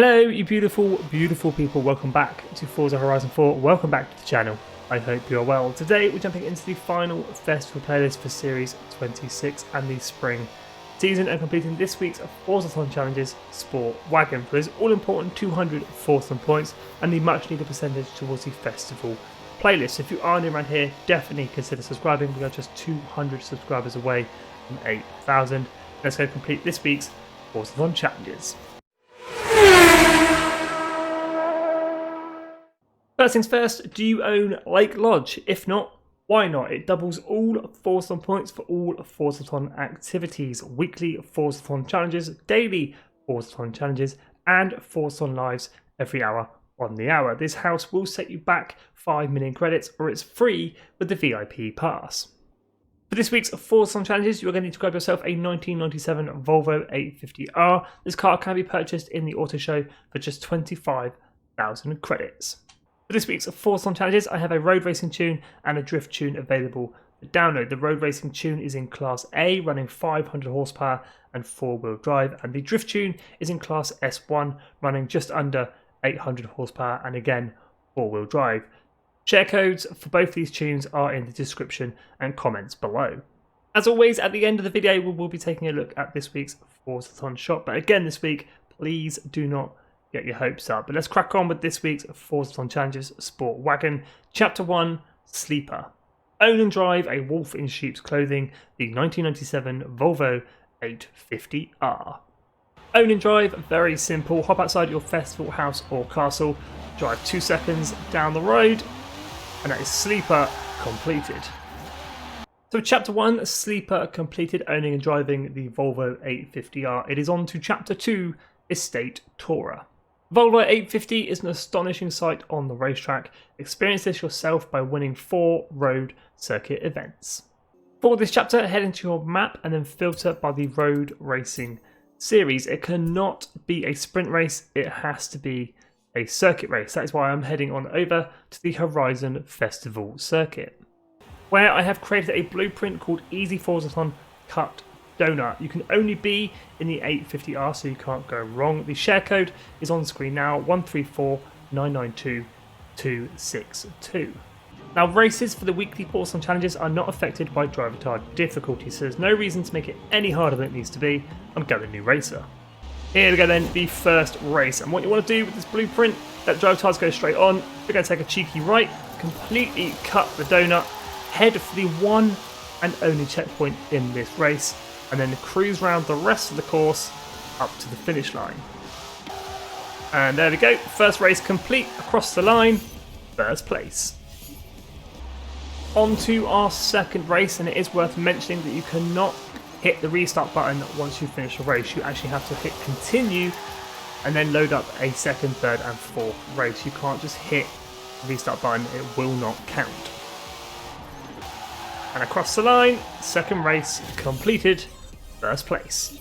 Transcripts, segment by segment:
Hello you beautiful, beautiful people, welcome back to Forza Horizon 4, welcome back to the channel. I hope you're well. Today we're jumping into the final festival playlist for Series 26 and the spring season and completing this week's Forzathon challenges Sport Wagon for those all important 200 Forzathon points and the much needed percentage towards the festival playlist. If you are new around here, definitely consider subscribing. We are just 200 subscribers away from 8,000. Let's go complete this week's Forzathon challenges. First things first, do you own Lake Lodge? If not, why not? It doubles all Forzathon points for all Forzathon activities, weekly Forzathon challenges, daily Forzathon challenges, and Forzathon lives every hour on the hour. This house will set you back 5 million credits, or it's free with the VIP pass. For this week's Forzathon challenges, you're going to need to grab yourself a 1997 Volvo 850R. This car can be purchased in the auto show for just 25,000 credits. For this week's Forzathon challenges, I have a road racing tune and a drift tune available for download. The road racing tune is in Class A, running 500 horsepower and 4-wheel drive, and the drift tune is in Class S1, running just under 800 horsepower and again 4-wheel drive. Share codes for both these tunes are in the description and comments below. As always, at the end of the video, we will be taking a look at this week's Forzathon shop, but again this week, please do not get your hopes up. But let's crack on with this week's Forzathon challenges Sport Wagon. Chapter 1, Sleeper. Own and drive a wolf in sheep's clothing, the 1997 Volvo 850R. Own and drive, very simple. Hop outside your festival house or castle, drive 2 seconds down the road, and that is Sleeper completed. So Chapter 1, Sleeper completed, owning and driving the Volvo 850R. It is on to Chapter 2, Estate Tourer. Volvo 850 is an astonishing sight on the racetrack. Experience this yourself by winning 4 road circuit events. For this chapter, head into your map and then filter by the road racing series. It cannot be a sprint race, it has to be a circuit race. That is why I'm heading on over to the Horizon Festival circuit, where I have created a blueprint called Easy Forzathon Cut Donut. You can only be in the 850R, so you can't go wrong. The share code is on screen now, 134932262. Now, races for the weekly Forzathon challenges are not affected by driver tire difficulty, so there's no reason to make it any harder than it needs to be. I'm going new racer. Here we go then, the first race. And what you want to do with this blueprint, let driver tires go straight on. We're going to take a cheeky right, completely cut the donut, head for the one and only checkpoint in this race, and then cruise around the rest of the course up to the finish line. And there we go, first race complete, across the line, first place. On to our second race, and it is worth mentioning that you cannot hit the restart button once you finish a race. You actually have to hit continue and then load up a second, third and fourth race. You can't just hit the restart button, it will not count. And across the line, second race completed, first place.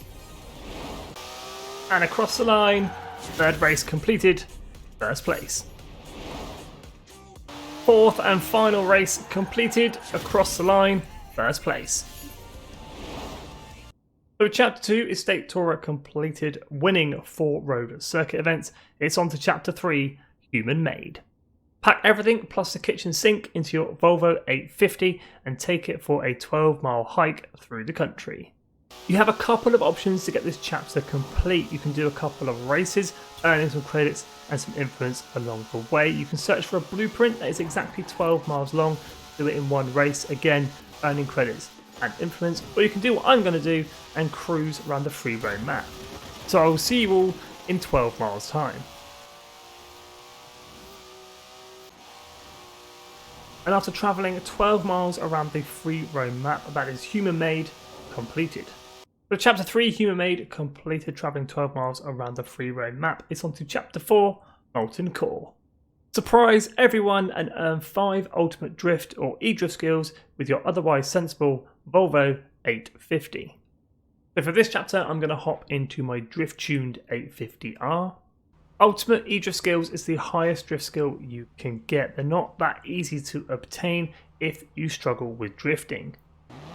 And across the line, third race completed, first place. Fourth and final race completed, across the line, first place. So Chapter 2, Estate Tourer completed, winning 4 road circuit events. It's on to Chapter 3, Human Made. Pack everything plus the kitchen sink into your Volvo 850 and take it for a 12-mile hike through the country. You have a couple of options to get this chapter complete. You can do a couple of races, earning some credits and some influence along the way. You can search for a blueprint that is exactly 12 miles long, do it in one race, again earning credits and influence, or you can do what I'm going to do and cruise around the free roam map. So I will see you all in 12 miles time. And after travelling 12 miles around the free roam map, that is Human Made completed. For Chapter 3, Human Made completed, travelling 12 miles around the free roam map. It's on to Chapter 4, Molten Core. Surprise everyone and earn 5 ultimate drift or e-drift skills with your otherwise sensible Volvo 850. So for this chapter, I'm going to hop into my drift-tuned 850R. Ultimate e-drift skills is the highest drift skill you can get. They're not that easy to obtain if you struggle with drifting.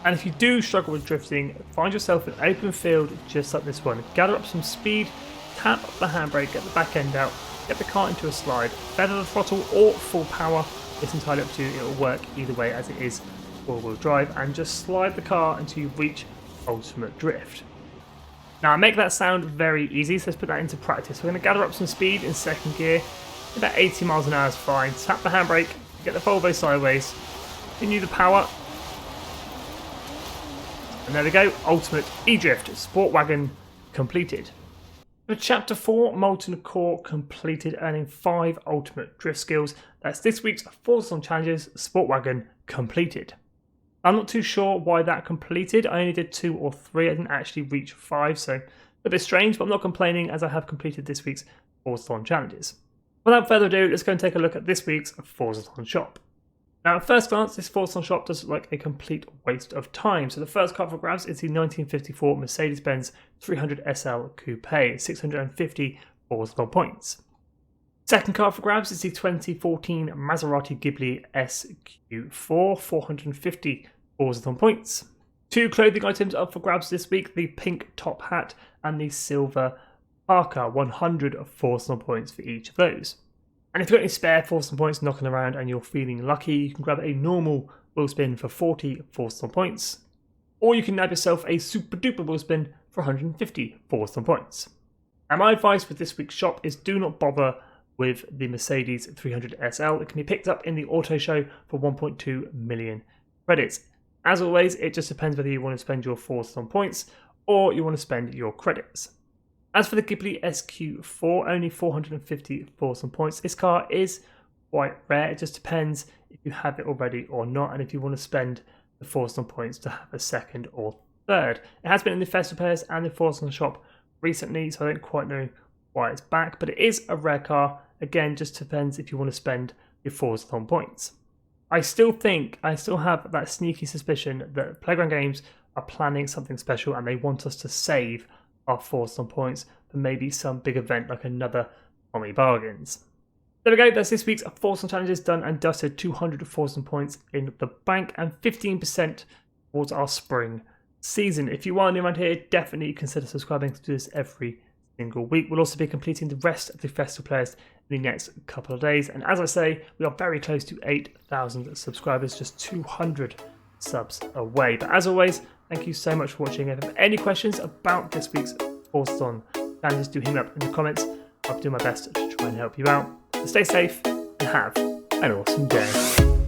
And if you do struggle with drifting, find yourself an open field just like this one. Gather up some speed tap the handbrake, get the back end out, get the car into a slide, feather the throttle or full power. It's entirely up to you, it will work either way as it is four-wheel drive, and just slide the car until you reach ultimate drift. Now I make that sound very easy, so let's put that into practice. We're going to gather up some speed in second gear, about 80 miles an hour is fine, tap the handbrake, get the Volvo sideways, continue the power, and there we go, ultimate e-drift, sport wagon completed. For Chapter 4, Molten Core completed, earning 5 ultimate drift skills. That's this week's Forzathon Challenges Sport Wagon completed. I'm not too sure why that completed. I only did 2 or 3. I didn't actually reach 5, so a bit strange, but I'm not complaining as I have completed this week's Forzathon Challenges. Without further ado, let's go and take a look at this week's Forzathon shop. Now, at first glance, this Forzathon shop does look like a complete waste of time. So the first car for grabs is the 1954 Mercedes-Benz 300 SL Coupe, 650 Forzathon points. Second car for grabs is the 2014 Maserati Ghibli SQ4, 450 Forzathon points. 2 clothing items up for grabs this week, the pink top hat and the silver parka, 100 Forzathon points for each of those. And if you've got any spare Forzathon points knocking around and you're feeling lucky, you can grab a normal wheel spin for 40 Forzathon points, or you can nab yourself a super duper wheel spin for 150 Forzathon points. And my advice with this week's shop is do not bother with the Mercedes 300 SL. It can be picked up in the auto show for 1.2 million credits. As always, it just depends whether you want to spend your Forzathon points or you want to spend your credits. As for the Ghibli SQ4, only 450 Forzathon points. This car is quite rare. It just depends if you have it already or not, and if you want to spend the Forzathon points to have a second or third. It has been in the Festival Pairs and the Forzathon shop recently, so I don't quite know why it's back, but it is a rare car. Again, just depends if you want to spend your Forzathon points. I still have that sneaky suspicion that Playground Games are planning something special and they want us to save our Forzathon points for maybe some big event like another Tommy Bargains. There we go, that's this week's Forzathon Challenges done and dusted. 200 Forzathon points in the bank and 15% towards our spring season. If you are new around here, definitely consider subscribing to do this every single week. We'll also be completing the rest of the Festival Players in the next couple of days. And as I say, we are very close to 8,000 subscribers, just 200 subs away. But as always, thank you so much for watching. If you have any questions about this week's Forzathon challenges, do hit me up in the comments. I'll do my best to try and help you out. So stay safe and have an awesome day.